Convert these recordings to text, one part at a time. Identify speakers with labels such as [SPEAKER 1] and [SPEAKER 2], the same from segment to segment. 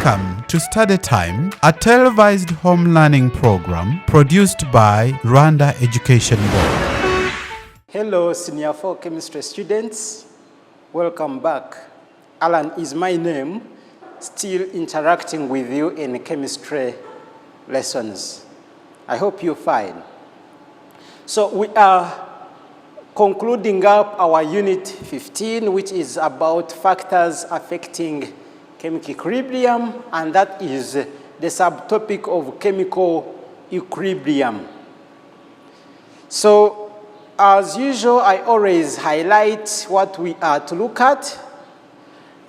[SPEAKER 1] Welcome to Study Time, a televised home learning program produced by Rwanda Education Board.
[SPEAKER 2] Hello, Senior 4 Chemistry students. Welcome back. Alan is my name, still interacting with you in chemistry lessons. I hope you're fine. So we are concluding up our Unit 15, which is about factors affecting chemical equilibrium, and that is the subtopic of chemical equilibrium. So, as usual, I always highlight what we are to look at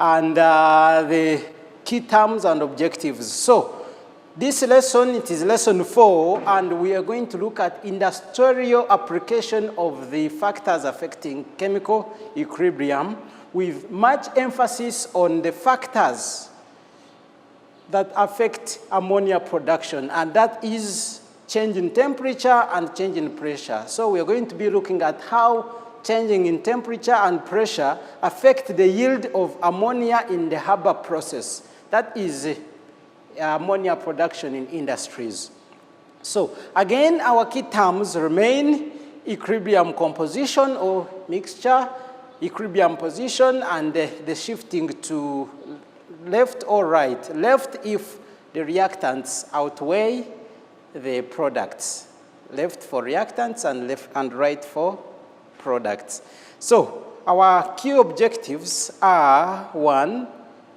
[SPEAKER 2] and the key terms and objectives. So, this lesson, it is lesson 4, and we are going to look at industrial application of the factors affecting chemical equilibrium, with much emphasis on the factors that affect ammonia production, and that is change in temperature and change in pressure. So we are going to be looking at how changing in temperature and pressure affect the yield of ammonia in the Haber process. That is ammonia production in industries. So again, our key terms remain equilibrium composition or mixture, equilibrium position, and the shifting to left or right. Left if the reactants outweigh the products. Left for reactants and right for products. So our key objectives are: 1,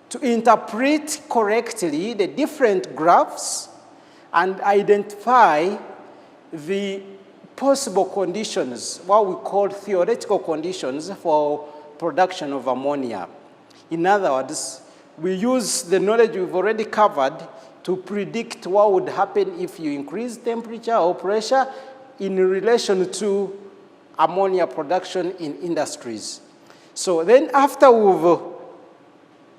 [SPEAKER 2] to interpret correctly the different graphs and identify the possible conditions, what we call theoretical conditions for production of ammonia. In other words, we use the knowledge we've already covered to predict what would happen if you increase temperature or pressure in relation to ammonia production in industries. So then after we've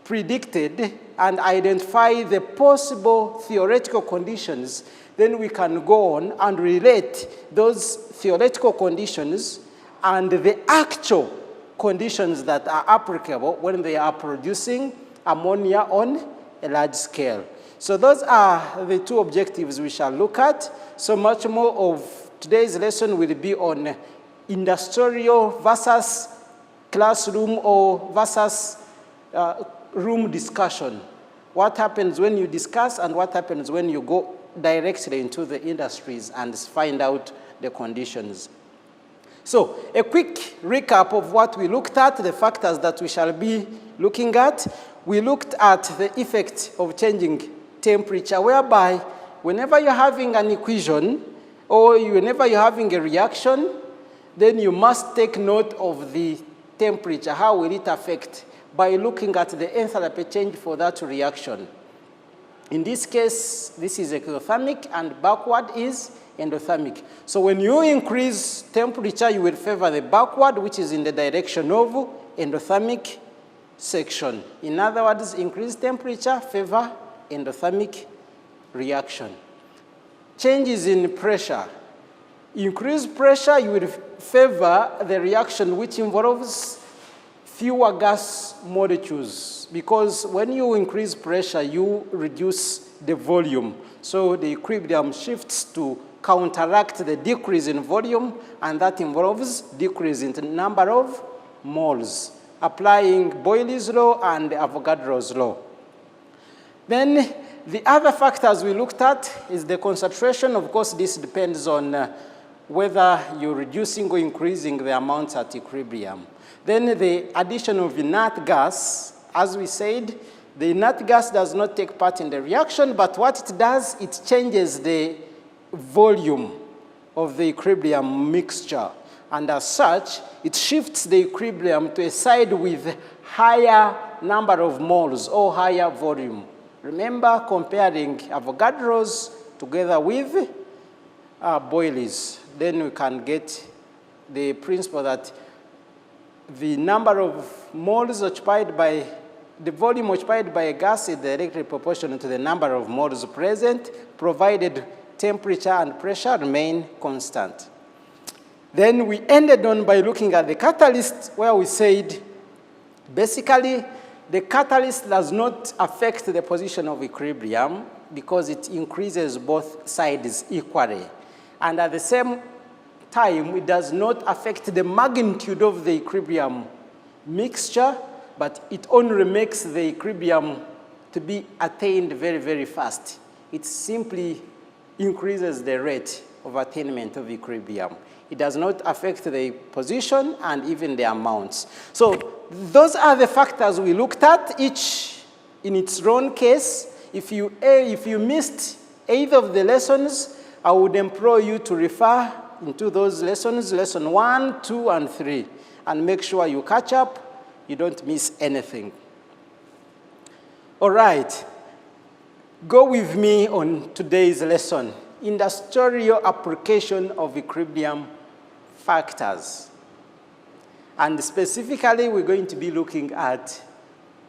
[SPEAKER 2] predicted and identified the possible theoretical conditions, then we can go on and relate those theoretical conditions and the actual conditions that are applicable when they are producing ammonia on a large scale. So those are the two objectives we shall look at. So much more of today's lesson will be on industrial versus classroom or versus room discussion. What happens when you discuss and what happens when you go directly into the industries and find out the conditions. So a quick recap of what we looked at, the factors that we shall be looking at. We looked at the effect of changing temperature, whereby whenever you're having an equation or whenever you're having a reaction, then you must take note of the temperature. How will it affect? By looking at the enthalpy change for that reaction. In this case, this is exothermic and backward is endothermic. So when you increase temperature, you will favor the backward, which is in the direction of endothermic section. In other words, increased temperature favor endothermic reaction. Changes in pressure. Increased pressure, you will favor the reaction which involves fewer gas molecules, because when you increase pressure, you reduce the volume. So the equilibrium shifts to counteract the decrease in volume, and that involves decrease in the number of moles, applying Boyle's law and Avogadro's law. Then the other factors we looked at is the concentration. Of course, this depends on whether you're reducing or increasing the amounts at equilibrium. Then the addition of inert gas, as we said, the inert gas does not take part in the reaction, but what it does, it changes the volume of the equilibrium mixture. And as such, it shifts the equilibrium to a side with higher number of moles or higher volume. Remember comparing Avogadro's together with Boyle's. Then we can get the principle that the number of moles occupied by, the volume occupied by a gas is directly proportional to the number of moles present, provided temperature and pressure remain constant. Then we ended on by looking at the catalyst, where we said basically the catalyst does not affect the position of equilibrium because it increases both sides equally. And at the same time, it does not affect the magnitude of the equilibrium mixture, but it only makes the equilibrium to be attained very, very fast. It simply increases the rate of attainment of equilibrium. It does not affect the position and even the amounts. So those are the factors we looked at, each in its own case. If you missed either of the lessons, I would implore you to refer into those lessons, lesson 1, 2, and 3, and make sure you catch up, you don't miss anything. All right, go with me on today's lesson, industrial application of equilibrium factors. And specifically, we're going to be looking at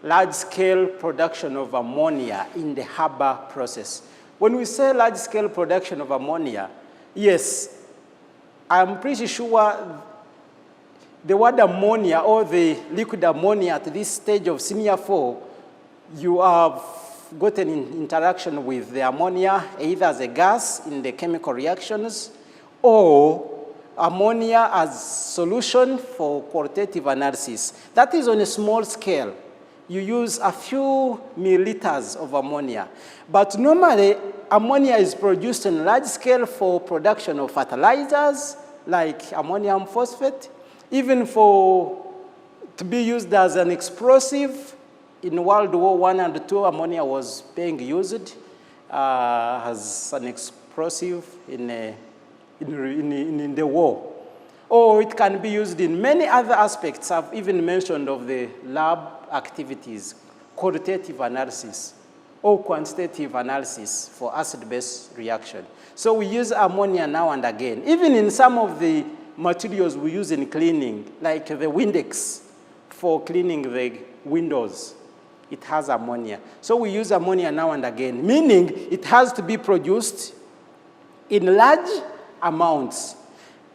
[SPEAKER 2] large-scale production of ammonia in the Haber process. When we say large-scale production of ammonia, yes, I'm pretty sure the word ammonia or the liquid ammonia at this stage of senior 4, you have gotten in interaction with the ammonia either as a gas in the chemical reactions or ammonia as solution for qualitative analysis. That is on a small scale. You use a few milliliters of ammonia. But normally, ammonia is produced on large scale for production of fertilizers, like ammonium phosphate, even to be used as an explosive. In World War I and II, ammonia was being used as an explosive in the war. Or it can be used in many other aspects. I've even mentioned of the lab activities, qualitative analysis, or quantitative analysis for acid-base reaction. So we use ammonia now and again. Even in some of the materials we use in cleaning, like the Windex for cleaning the windows, it has ammonia. So we use ammonia now and again, meaning it has to be produced in large amounts.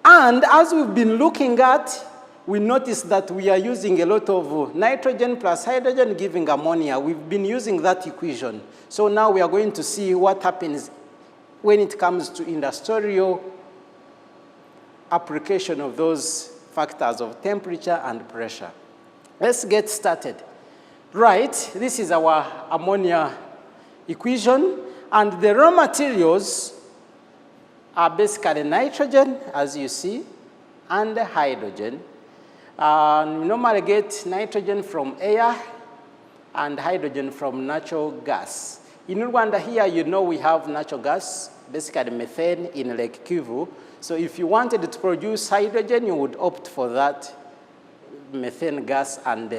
[SPEAKER 2] And as we've been looking at, we notice that we are using a lot of nitrogen plus hydrogen giving ammonia. We've been using that equation. So now we are going to see what happens when it comes to industrial application of those factors of temperature and pressure. Let's get started. Right, this is our ammonia equation, and the raw materials are basically nitrogen, as you see, and hydrogen. We normally get nitrogen from air and hydrogen from natural gas. In Rwanda here, you know we have natural gas, basically methane in Lake Kivu. So if you wanted to produce hydrogen, you would opt for that methane gas and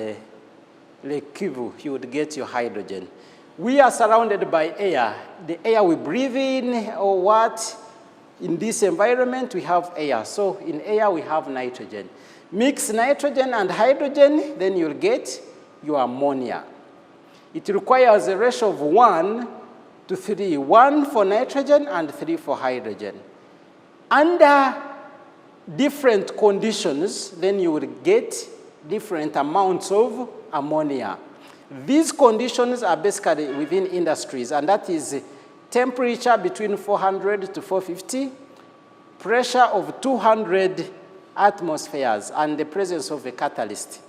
[SPEAKER 2] Lake Kivu, you would get your hydrogen. We are surrounded by air. The air we breathe in or what? In this environment, we have air. So in air, we have nitrogen. Mix nitrogen and hydrogen, then you'll get your ammonia. It requires a ratio of 1 to 3, 1 for nitrogen and 3 for hydrogen. Under different conditions, then you will get different amounts of ammonia. These conditions are basically within industries, and that is temperature between 400 to 450, pressure of 200 atmospheres, and the presence of a catalyst.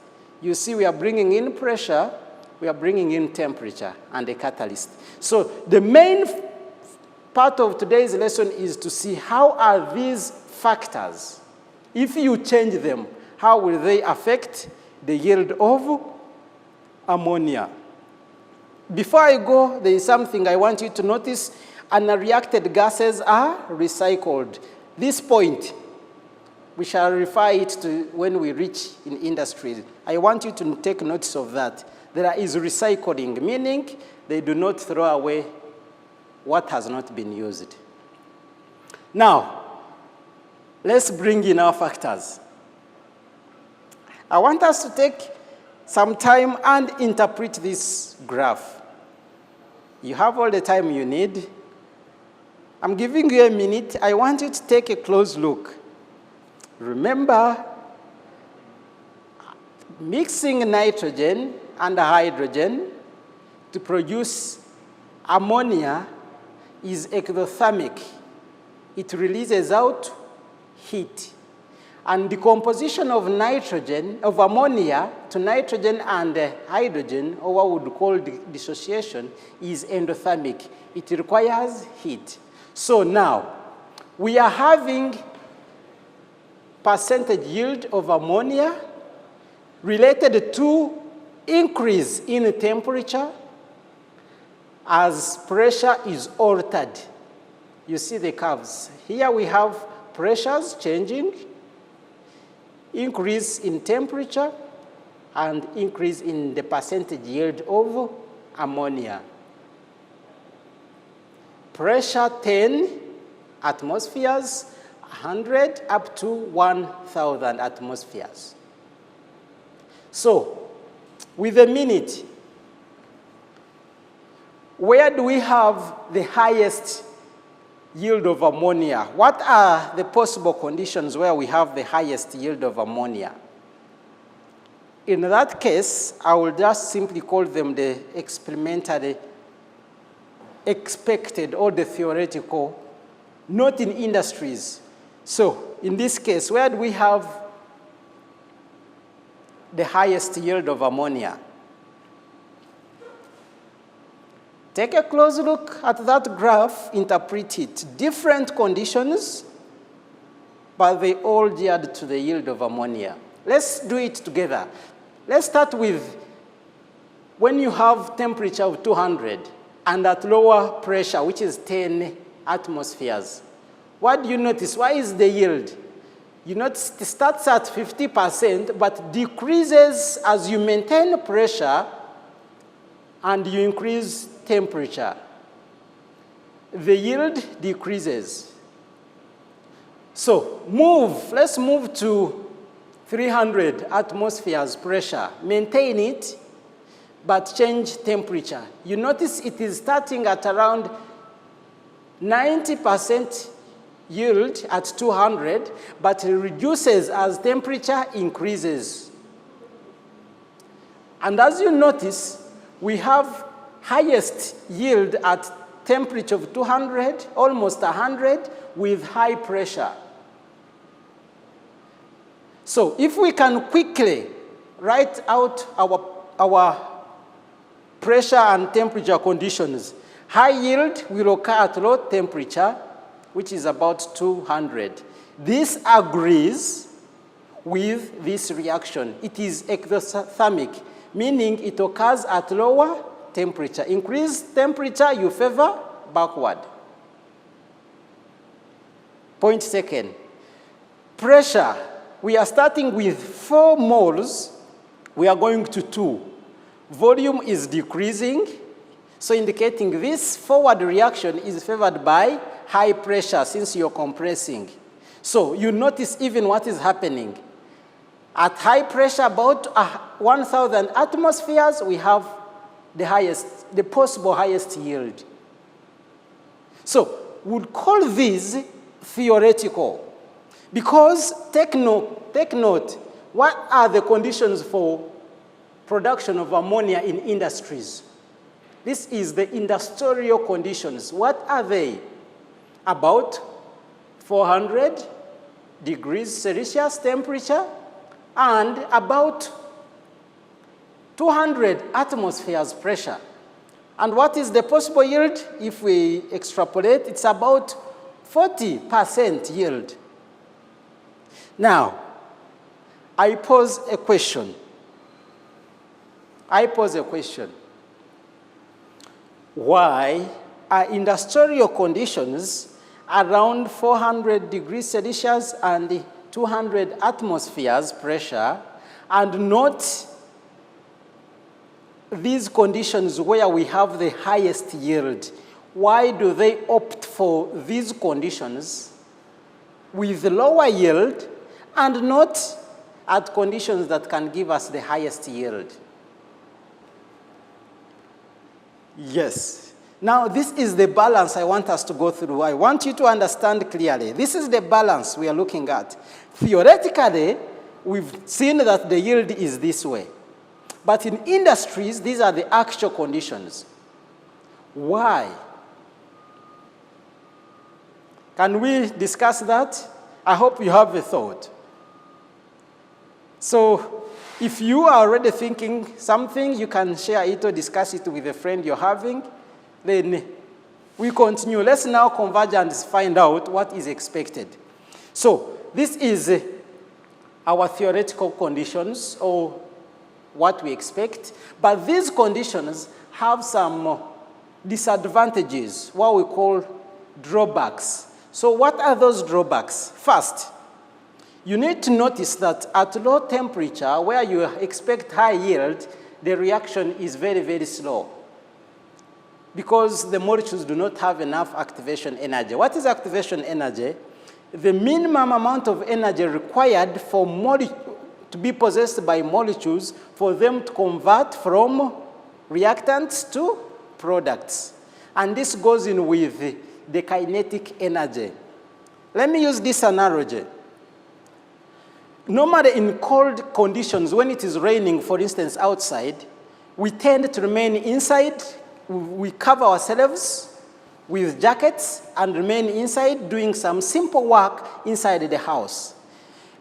[SPEAKER 2] You see, we are bringing in pressure, we are bringing in temperature, and a catalyst. So the main part of today's lesson is to see how are these factors, if you change them, how will they affect the yield of ammonia. Before I go, there is something I want you to notice. Unreacted gases are recycled. This point, we shall refer it to when we reach in industry. I want you to take notice of that. There is recycling, meaning they do not throw away what has not been used. Now, let's bring in our factors. I want us to take some time and interpret this graph. You have all the time you need. I'm giving you a minute. I want you to take a close look. Remember, mixing nitrogen and hydrogen to produce ammonia is ectothermic. It releases out heat. And the composition of nitrogen, of ammonia to nitrogen and hydrogen, or what we would call dissociation, is endothermic. It requires heat. So now, we are having percentage yield of ammonia related to increase in temperature as pressure is altered. You see the curves. Here we have pressures changing, increase in temperature, and increase in the percentage yield of ammonia. Pressure 10 atmospheres, 100 up to 1,000 atmospheres. So, with a minute, where do we have the highest yield of ammonia? What are the possible conditions where we have the highest yield of ammonia? In that case, I will just simply call them the experimentally expected or the theoretical, not in industries. So, in this case, where do we have the highest yield of ammonia? Take a close look at that graph, interpret it. Different conditions, but they all geared to the yield of ammonia. Let's do it together. Let's start with when you have temperature of 200 and at lower pressure, which is 10 atmospheres. What do you notice? Why is the yield? You notice it starts at 50%, but decreases as you maintain pressure and you increase temperature. The yield decreases. So let's move to 300 atmospheres pressure. Maintain it, but change temperature. You notice it is starting at around 90% yield at 200, but it reduces as temperature increases. And as you notice, we have highest yield at temperature of 200, almost 100, with high pressure. So if we can quickly write out our pressure and temperature conditions, high yield will occur at low temperature, which is about 200. This agrees with this reaction. It is ectothermic, meaning it occurs at lower temperature. Increased temperature, you favor backward. Point second. Pressure. We are starting with 4 moles. We are going to 2. Volume is decreasing, so indicating this forward reaction is favored by high pressure since you're compressing. So you notice even what is happening. At high pressure, about 1,000 atmospheres, we have the possible highest yield. So we'll call these theoretical, because take note, what are the conditions for production of ammonia in industries? This is the industrial conditions. What are they? About 400 degrees Celsius temperature and about 200 atmospheres pressure. And what is the possible yield? If we extrapolate, it's about 40% yield. Now, I pose a question. Why are industrial conditions around 400 degrees Celsius and 200 atmospheres pressure and not these conditions where we have the highest yield? Why do they opt for these conditions with lower yield and not at conditions that can give us the highest yield? Yes. Now, this is the balance I want us to go through. I want you to understand clearly. This is the balance we are looking at. Theoretically, we've seen that the yield is this way. But in industries, these are the actual conditions. Why? Can we discuss that? I hope you have a thought. So if you are already thinking something, you can share it or discuss it with a friend you're having. Then we continue. Let's now converge and find out what is expected. So this is our theoretical conditions, or what we expect. But these conditions have some disadvantages, what we call drawbacks. So what are those drawbacks? First, you need to notice that at low temperature, where you expect high yield, the reaction is very, very slow, because the molecules do not have enough activation energy. What is activation energy? The minimum amount of energy required for to be possessed by molecules for them to convert from reactants to products. And this goes in with the kinetic energy. Let me use this analogy. Normally in cold conditions, when it is raining, for instance, outside, we tend to remain inside. We cover ourselves with jackets and remain inside doing some simple work inside the house.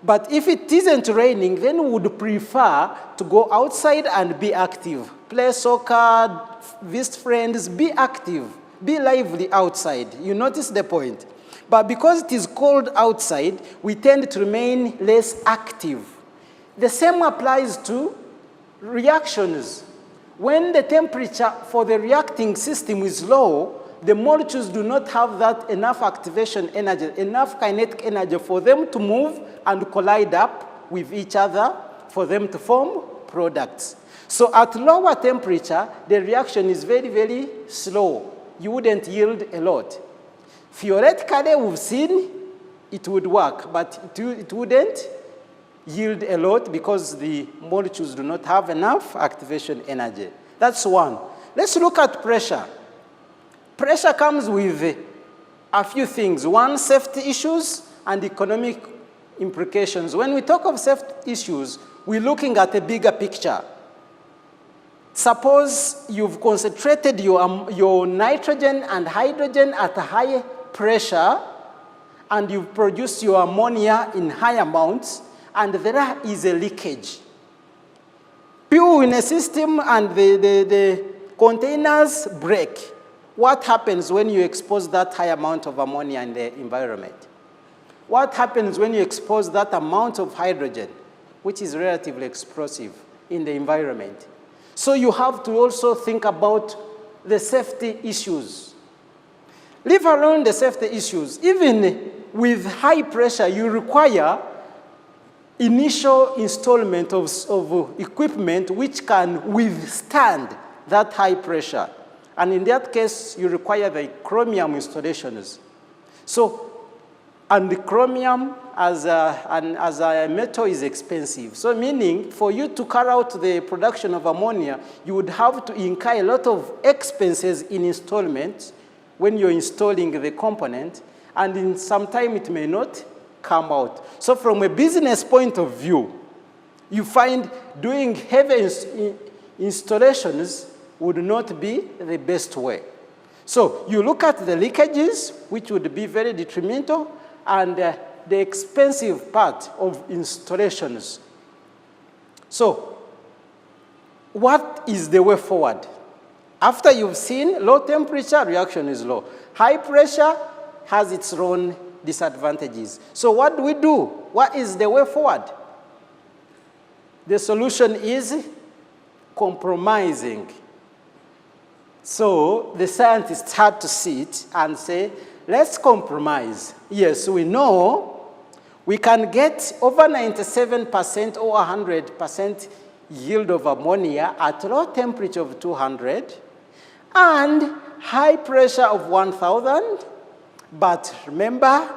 [SPEAKER 2] But if it isn't raining, then we would prefer to go outside and be active. Play soccer, visit friends, be active, be lively outside. You notice the point. But because it is cold outside, we tend to remain less active. The same applies to reactions. When the temperature for the reacting system is low, the molecules do not have that enough activation energy, enough kinetic energy for them to move and collide up with each other for them to form products. So at lower temperature, the reaction is very, very slow. You wouldn't yield a lot. Theoretically, we've seen it would work, but it wouldn't yield a lot because the molecules do not have enough activation energy. That's one. Let's look at pressure. Pressure comes with a few things. One, safety issues and economic implications. When we talk of safety issues, we're looking at a bigger picture. Suppose you've concentrated your nitrogen and hydrogen at a high pressure, and you've produced your ammonia in high amounts, and there is a leakage. Fuel in a system and the containers break. What happens when you expose that high amount of ammonia in the environment? What happens when you expose that amount of hydrogen, which is relatively explosive, in the environment? So you have to also think about the safety issues. Leave alone the safety issues. Even with high pressure, you require initial installment of equipment which can withstand that high pressure. And in that case, you require the chromium installations. So, and the chromium as a metal is expensive. So meaning, for you to carry out the production of ammonia, you would have to incur a lot of expenses in installments when you're installing the component, and in some time it may not come out. So from a business point of view, you find doing heavy installations would not be the best way. So you look at the leakages, which would be very detrimental, and the expensive part of installations. So what is the way forward? After you've seen low temperature, reaction is low. High pressure has its own disadvantages. So what do we do? What is the way forward? The solution is compromising. So the scientists had to sit and say, let's compromise. Yes, we know we can get over 97% or 100% yield of ammonia at low temperature of 200 and high pressure of 1,000. But remember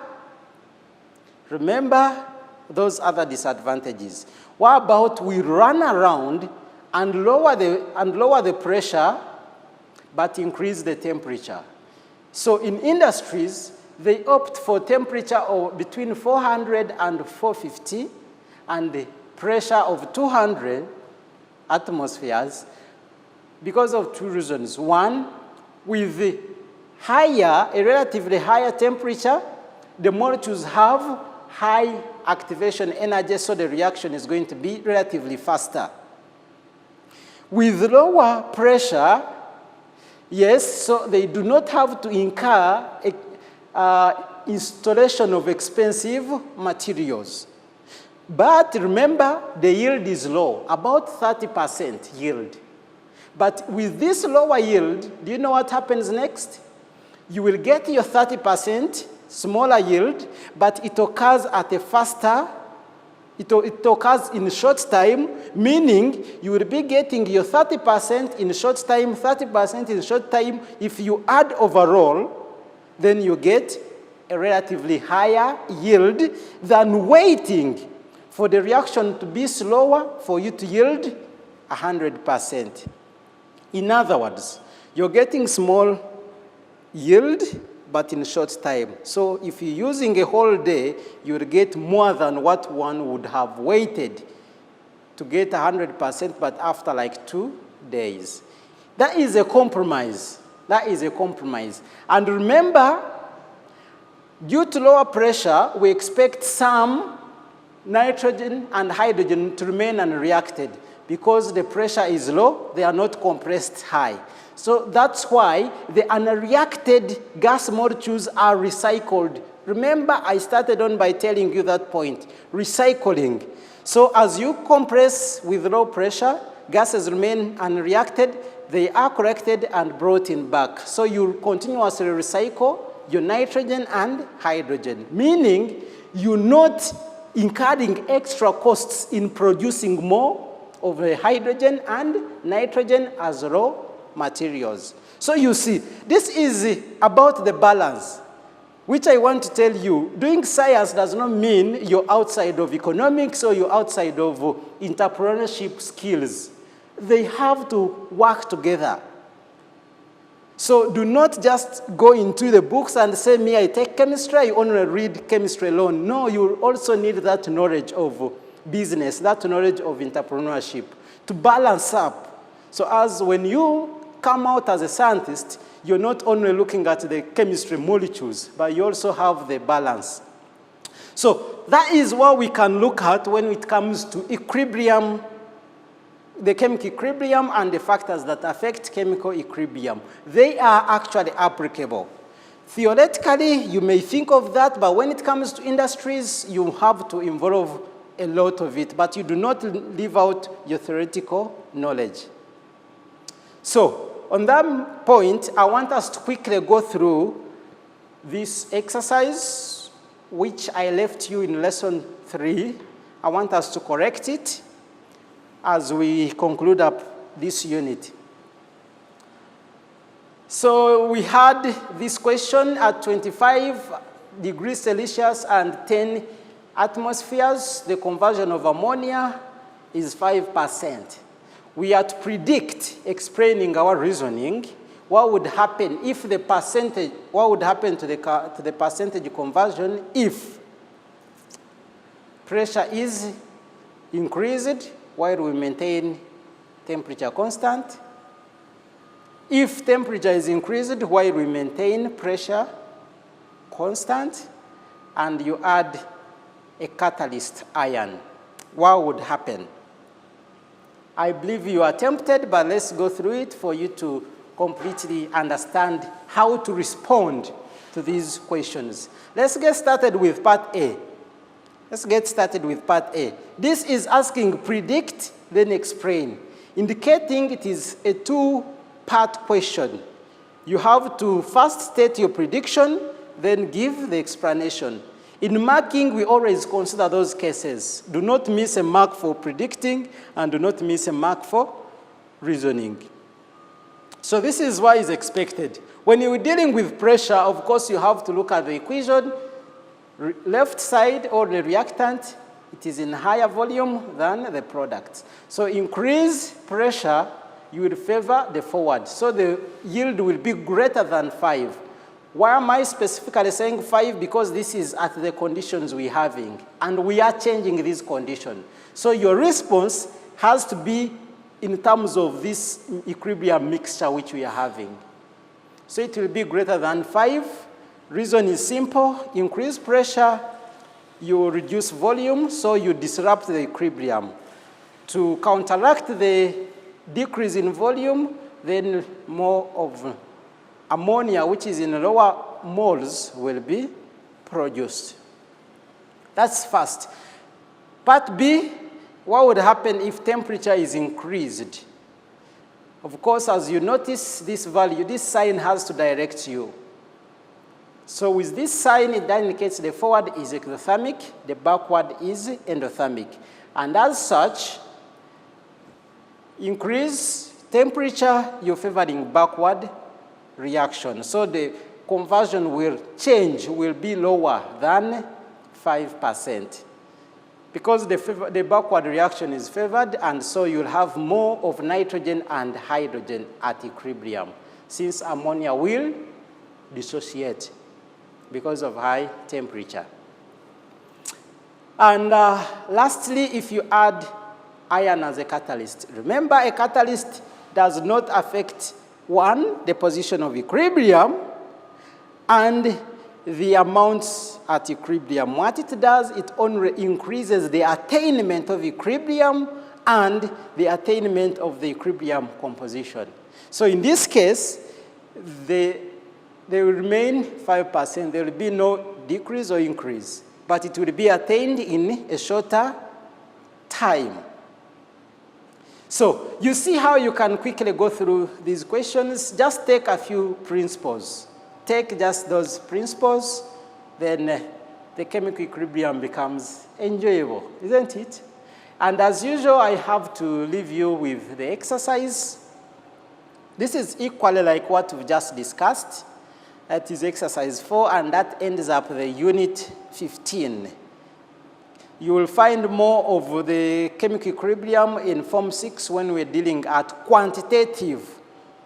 [SPEAKER 2] those other disadvantages. What about we run around and lower the pressure, but increase the temperature? So in industries, they opt for temperature of between 400 and 450 and the pressure of 200, atmospheres because of two reasons. One, with the higher, a relatively higher temperature, the molecules have high activation energy, so the reaction is going to be relatively faster. With lower pressure, yes, so they do not have to incur installation of expensive materials. But remember, the yield is low, about 30% yield. But with this lower yield, do you know what happens next? You will get your 30% smaller yield, but it occurs at a faster, it occurs in short time, meaning you will be getting your 30% in short time, 30% in short time. If you add overall, then you get a relatively higher yield than waiting for the reaction to be slower for you to yield 100%. In other words, you're getting small yield, but in short time. So if you're using a whole day, you'll get more than what one would have waited to get 100%, but after like 2 days. That is a compromise. That is a compromise. And remember, due to lower pressure, we expect some nitrogen and hydrogen to remain unreacted. Because the pressure is low, they are not compressed high. So that's why the unreacted gas molecules are recycled. Remember, I started on by telling you that point, recycling. So as you compress with low pressure, gases remain unreacted, they are corrected and brought in back. So you continuously recycle your nitrogen and hydrogen, meaning you're not incurring extra costs in producing more of the hydrogen and nitrogen as raw materials. So you see, this is about the balance, which I want to tell you. Doing science does not mean you're outside of economics or you're outside of entrepreneurship skills. They have to work together. So do not just go into the books and say, me, I take chemistry, I only read chemistry alone. No, you also need that knowledge of business, that knowledge of entrepreneurship to balance up. So as when you come out as a scientist, you're not only looking at the chemistry molecules, but you also have the balance. So that is what we can look at when it comes to equilibrium, the chemical equilibrium and the factors that affect chemical equilibrium. They are actually applicable. Theoretically, you may think of that, but when it comes to industries, you have to involve a lot of it, but you do not leave out your theoretical knowledge. So, on that point, I want us to quickly go through this exercise, which I left you in lesson 3. I want us to correct it as we conclude up this unit. So, we had this question at 25 degrees Celsius and 10 atmospheres, the conversion of ammonia is 5%. We are to predict, explaining our reasoning, what would happen if the percentage, what would happen to the percentage conversion if pressure is increased while we maintain temperature constant, if temperature is increased while we maintain pressure constant, and you add a catalyst ion, what would happen? I believe you are tempted, but let's go through it for you to completely understand how to respond to these questions. Let's get started with part A. Let's get started with part A. This is asking predict, then explain, indicating it is a two-part question. You have to first state your prediction, then give the explanation. In marking, we always consider those cases. Do not miss a mark for predicting, and do not miss a mark for reasoning. So this is what is expected. When you're dealing with pressure, of course, you have to look at the equation. Left side, or the reactant, it is in higher volume than the product. So increase pressure, you will favor the forward. So the yield will be greater than 5. Why am I specifically saying 5? Because this is at the conditions we're having, and we are changing this condition. So your response has to be in terms of this equilibrium mixture which we are having. So it will be greater than 5. Reason is simple. Increase pressure, you reduce volume, so you disrupt the equilibrium. To counteract the decrease in volume, then more of ammonia, which is in lower moles, will be produced. That's first. Part B, what would happen if temperature is increased? Of course, as you notice this value, this sign has to direct you. So with this sign, it indicates the forward is exothermic, the backward is endothermic. And as such, increase temperature, you're favoring backward reaction. So the conversion will change, will be lower than 5%. Because the backward reaction is favored, and so you'll have more of nitrogen and hydrogen at equilibrium, since ammonia will dissociate because of high temperature. And lastly, if you add iron as a catalyst. Remember, a catalyst does not affect, one, the position of equilibrium, and the amounts at equilibrium. What it does, it only increases the attainment of equilibrium and the attainment of the equilibrium composition. So in this case, they will remain 5%. There will be no decrease or increase, but it will be attained in a shorter time. So you see how you can quickly go through these questions. Just take a few principles. Take just those principles, then the chemical equilibrium becomes enjoyable, isn't it? And as usual, I have to leave you with the exercise. This is equally like what we've just discussed. That is exercise 4, and that ends up the unit 15. You will find more of the chemical equilibrium in Form 6 when we're dealing at quantitative.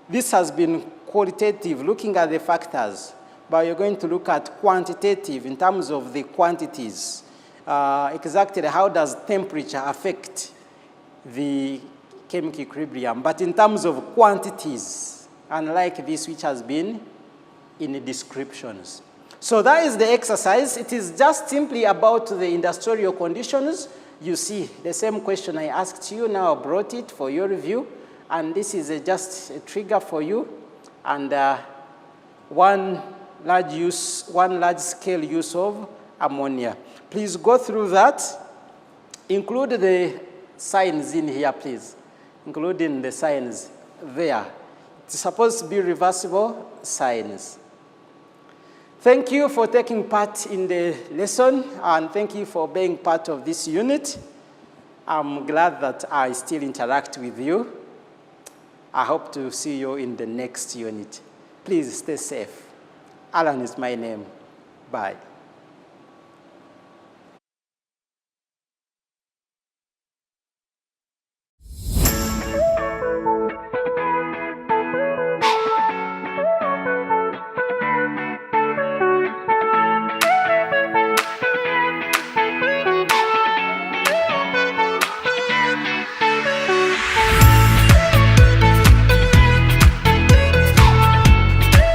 [SPEAKER 2] This has been qualitative, looking at the factors, but you're going to look at quantitative in terms of the quantities. Exactly how does temperature affect the chemical equilibrium, but in terms of quantities, unlike this which has been in the descriptions. So that is the exercise. It is just simply about the industrial conditions. You see, the same question I asked you, now I brought it for your review, and this is just a trigger for you, and one large-scale use of ammonia. Please go through that. Include the signs in here, please, including the signs there. It's supposed to be reversible signs. Thank you for taking part in the lesson, and thank you for being part of this unit. I'm glad that I still interact with you. I hope to see you in the next unit. Please stay safe. Alan is my name. Bye.